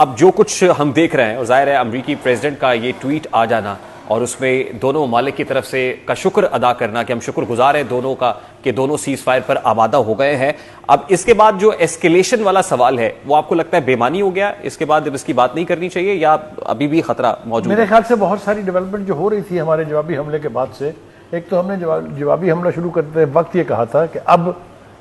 अब जो कुछ हम देख रहे हैं, और जाहिर है अमरीकी प्रेसिडेंट का ये ट्वीट आ जाना और उसमें दोनों ममालिक की तरफ से का शुक्र अदा करना कि हम शुक्रगुजार हैं दोनों का कि दोनों सीज फायर पर आमादा हो गए हैं। अब इसके बाद जो एस्केलेशन वाला सवाल है वो आपको लगता है बेमानी हो गया, इसके बाद अब इसकी बात नहीं करनी चाहिए या अभी भी खतरा मौजूद है? मेरे ख्याल से बहुत सारी डेवलपमेंट जो हो रही थी हमारे जवाबी हमले के बाद से, एक तो हमने जवाबी हमला शुरू करते वक्त ये कहा था कि अब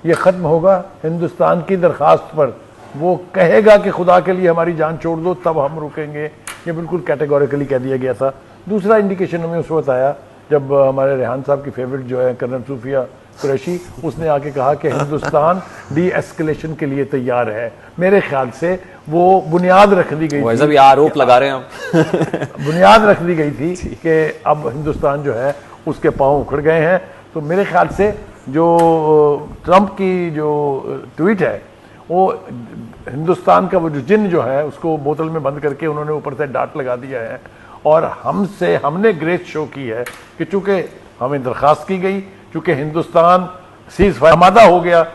ये खत्म होगा, हिंदुस्तान की दरखास्त पर वो कहेगा कि खुदा के लिए हमारी जान छोड़ दो तब हम रुकेंगे, ये बिल्कुल कैटेगोरिकली कह दिया गया था। दूसरा इंडिकेशन हमें उस वक्त आया जब हमारे रेहान साहब की फेवरेट जो है कर्नल सूफिया कुरैशी, उसने आके कहा कि हिंदुस्तान डी एस्केलेशन के लिए तैयार है। मेरे ख्याल से वो बुनियाद रख दी गई थी, आरोप लगा रहे हैं हम बुनियाद रख दी गई थी कि अब हिंदुस्तान जो है उसके पांव उखड़ गए हैं। तो मेरे ख्याल से जो ट्रंप की जो ट्वीट है वो हिंदुस्तान का वो जो जिन जो है उसको बोतल में बंद करके उन्होंने ऊपर से डांट लगा दिया है। और हमने ग्रेस शो की है कि चूंकि हमें दरखास्त की गई, चूंकि हिंदुस्तान सीज फायर आमादा हो गया,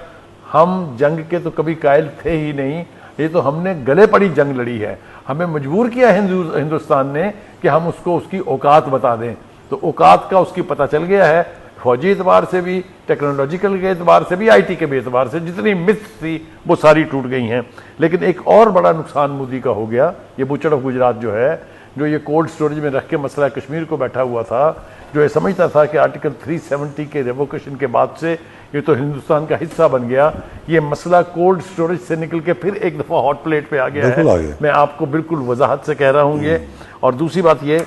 हम जंग के तो कभी कायल थे ही नहीं, ये तो हमने गले पड़ी जंग लड़ी है। हमें मजबूर किया हिंदुस्तान ने कि हम उसको उसकी औकात बता दें, तो औकात का उसकी पता चल गया है। फौजी एतबार से भी, टेक्नोलॉजिकल के एतबार से भी, IT के भी एतबार से जितनी मिथ्स थी वो सारी टूट गई हैं। लेकिन एक और बड़ा नुकसान मोदी का हो गया, ये बुचड़ ऑफ गुजरात जो है, जो ये कोल्ड स्टोरेज में रख के मसला कश्मीर को बैठा हुआ था, जो ये समझता था कि आर्टिकल 370 के रेवोकेशन के बाद से ये तो हिंदुस्तान का हिस्सा बन गया, ये मसला कोल्ड स्टोरेज से निकल के फिर एक दफ़ा हॉट प्लेट पे आ गया है। मैं आपको बिल्कुल वजाहत से कह रहा हूँ ये। और दूसरी बात ये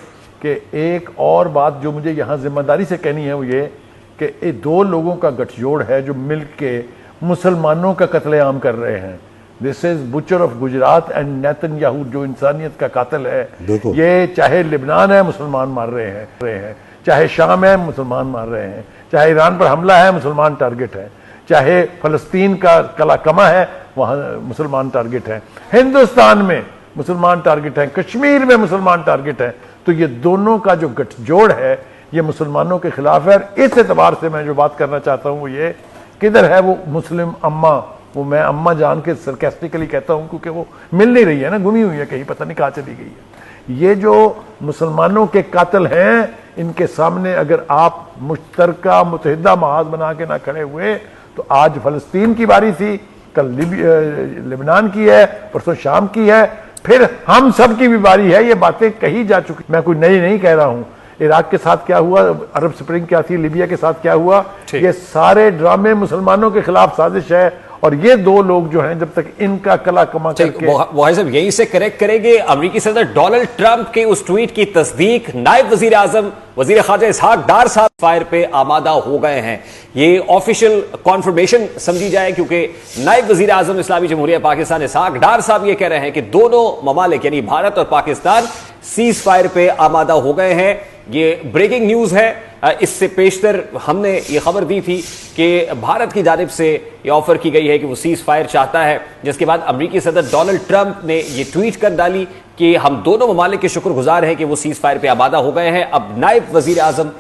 कि एक और बात जो मुझे यहाँ जिम्मेदारी से कहनी है वो ये कि ये दो लोगों का गठजोड़ है जो मिल के मुसलमानों का कत्लेआम कर रहे हैं। This is butcher of Gujarat and Netanyahu जो इंसानियत का कातिल है। ये चाहे लिबनान है मुसलमान मार रहे हैं, चाहे शाम है मुसलमान मार रहे हैं, चाहे ईरान पर हमला है मुसलमान टारगेट है, चाहे फलस्तीन का कलाकमा है वहां मुसलमान टारगेट है, हिंदुस्तान में मुसलमान टारगेट है, कश्मीर में मुसलमान टारगेट है। तो ये दोनों का जो गठजोड़ है ये मुसलमानों के खिलाफ है। इस एतबार से मैं जो बात करना चाहता हूं वो ये, किधर है वो मुस्लिम अम्मा, वो मैं अम्मा जान के सरकास्टिकली कहता हूं क्योंकि वो मिल नहीं रही है ना, गुमी हुई है कहीं, पता नहीं कहाँ चली गई है। ये जो मुसलमानों के कातिल हैं, इनके सामने अगर आप मुश्तरका मुतहिदा महाज बना के ना खड़े हुए तो आज फलस्तीन की बारी थी, कल लिबनान की है, परसों शाम की है, फिर हम सब की भी बारी है। ये बातें कही जा चुकी, मैं कोई नई नहीं कह रहा हूं। इराक के साथ क्या हुआ, अरब स्प्रिंग क्या थी, लिबिया के साथ क्या हुआ, ये सारे ड्रामे मुसलमानों के खिलाफ साजिश है। और ये दो लोग जो हैं जब तक इनका कला कमा करके भाई साहब यही से करेक्ट करेंगे। अमेरिकी सदर डोनाल्ड ट्रंप के उस ट्वीट की तस्दीक नायब वजीर आजम वजीर खारजा इसहाक डार साहब फायर पे आमादा हो गए हैं। ये ऑफिशियल कॉन्फर्मेशन समझी जाए क्योंकि नायब वजीर आजम इस्लामी जमहूरिया पाकिस्तान इसहाक डार साहब ये कह रहे हैं कि दोनों ममालिक यानी भारत और पाकिस्तान सीज फायर पे आमादा हो गए हैं। ये ब्रेकिंग न्यूज है। इससे पेशतर हमने ये खबर दी थी कि भारत की जानिब से ये ऑफर की गई है कि वो सीज फायर चाहता है, जिसके बाद अमेरिकी सदर डोनाल्ड ट्रंप ने ये ट्वीट कर डाली कि हम दोनों ममालिक के शुक्रगुजार हैं कि वो सीज फायर पे आमादा हो गए हैं। अब नायब वजीर आजम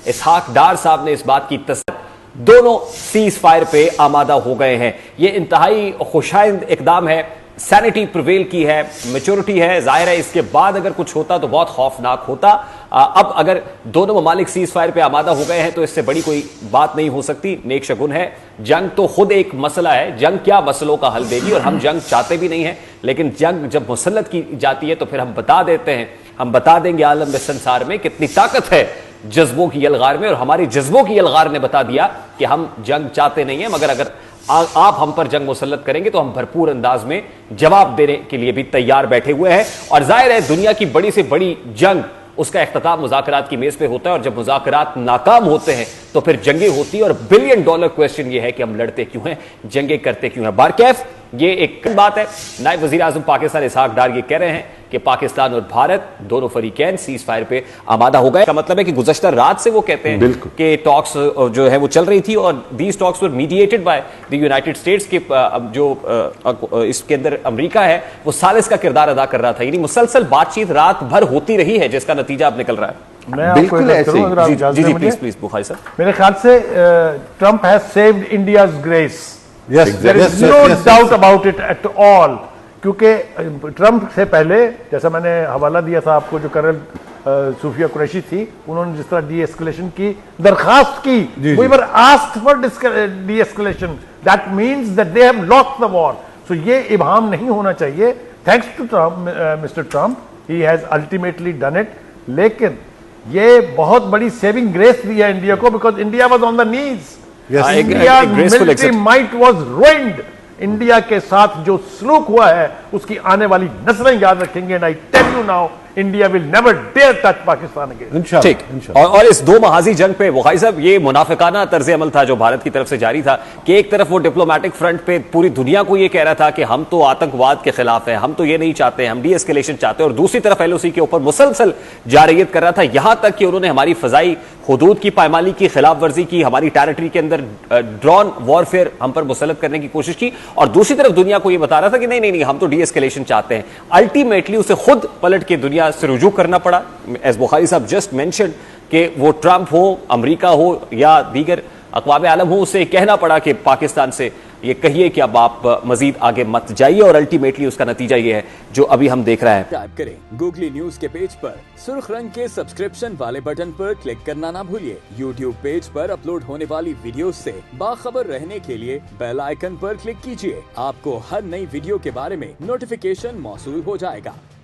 इसहाक डार साहब ने इस बात की तस्दीक, दोनों सीज फायर पे आमादा हो गए हैं। ये इंतहाई खुशाइंद इकदाम है, सैनिटी प्रिवेल की है, मेच्योरिटी है। जाहिर है इसके बाद अगर कुछ होता तो बहुत खौफनाक होता। अब अगर दोनों ममालिक सीज फायर पे आमादा हो गए हैं तो इससे बड़ी कोई बात नहीं हो सकती, नेक शगुन है। जंग तो खुद एक मसला है, जंग क्या मसलों का हल देगी, और हम जंग चाहते भी नहीं है, लेकिन जंग जब मुसल्लत की जाती है तो फिर हम बता देते हैं, हम बता देंगे आलम में संसार में कितनी ताकत है जज्बों की यलगार में। और हमारी जज्बों की यलगार ने बता दिया कि हम जंग चाहते नहीं है, मगर अगर आप हम पर जंग मुसल्लत करेंगे तो हम भरपूर अंदाज में जवाब देने के लिए भी तैयार बैठे हुए हैं। और जाहिर है दुनिया की बड़ी से बड़ी जंग, उसका इख्तिताम मुज़ाकरात की मेज पे होता है, और जब मुज़ाकरात नाकाम होते हैं तो फिर जंगें होती है। और $1 बिलियन क्वेश्चन ये है कि हम लड़ते क्यों हैं, जंगें करते क्यों हैं। बारकैफ ये एक बात है। नायब वजीर आजम पाकिस्तान इसहाक डार ये कह रहे हैं कि पाकिस्तान और भारत दोनों फरीकैन सीज फायर पे आमादा हो गए। का मतलब है कि गुज़श्ता रात से वो कहते हैं कि टॉक्स जो है वो चल रही थी, और these talks were mediated by the United states के जो इसके अंदर अमेरिका है वो सालिस का किरदार अदा कर रहा था। यानी मुसलसल बातचीत रात भर होती रही है, जिसका नतीजा अब निकल रहा है। मैं बिल्कुल ऐसे जी प्लीज बुखारी साहब। मेरे ख्याल से Trump has saved India's grace, there is no doubt about it at all. क्योंकि ट्रंप से पहले, जैसा मैंने हवाला दिया था आपको, जो कर्नल सूफिया कुरैशी थी, उन्होंने जिस तरह डी एस्केलेशन की दरखास्त की, we were asked for de escalation, that means that they have lost the war. So ये इबाम नहीं होना चाहिए। Thanks to Trump, mister Trump, he has ultimately done it. लेकिन ये बहुत बड़ी सेविंग ग्रेस दी है इंडिया को, because India was on the knees. India military might was ruined. India के साथ जो सलूक हुआ है उसकी आने वाली नस्लें याद रखेंगे। And I tell you now, India will never dare touch Pakistan again. ठीक। और इस दो महाजी जंग पे वकाई साहब, ये मुनाफिकाना तर्ज अमल था जो भारत की तरफ से जारी था कि एक तरफ वो डिप्लोमेटिक फ्रंट पे पूरी दुनिया को ये कह रहा था कि हम तो आतंकवाद के खिलाफ हैं, हम तो ये नहीं चाहते, हम डी एस्केलेशन चाहते हैं, और दूसरी तरफ एलओसी के ऊपर मुसलसल जारयत कर रहा था, यहां तक कि उन्होंने हमारी फजाई हुदूद की पायमाली की, खिलाफ वर्जी की, हमारी टेरिटरी के अंदर ड्रोन वॉरफेयर हम पर मुसलत करने की कोशिश की, और दूसरी तरफ दुनिया को यह बता रहा था कि नहीं नहीं नहीं, हम तो डी एस्केलेशन चाहते हैं। अल्टीमेटली उसे खुद पलट के दुनिया से रुजू करना पड़ा। एज बुखारी साहब जस्ट मेंशन कि वो ट्रंप हो, अमेरिका हो या दीगर अक़वाम आलम हो, उसे कहना पड़ा कि पाकिस्तान से ये कहिए कि अब आप मजीद आगे मत जाइए, और अल्टीमेटली उसका नतीजा ये है जो अभी हम देख रहे हैं। टाइप करें गूगली न्यूज के पेज पर सुर्ख रंग के सब्सक्रिप्शन वाले बटन पर क्लिक करना ना भूलिए। यूट्यूब पेज पर अपलोड होने वाली वीडियोस से बाखबर रहने के लिए बेल आइकन पर क्लिक कीजिए। आपको हर नई वीडियो के बारे में नोटिफिकेशन मौसूल हो जाएगा।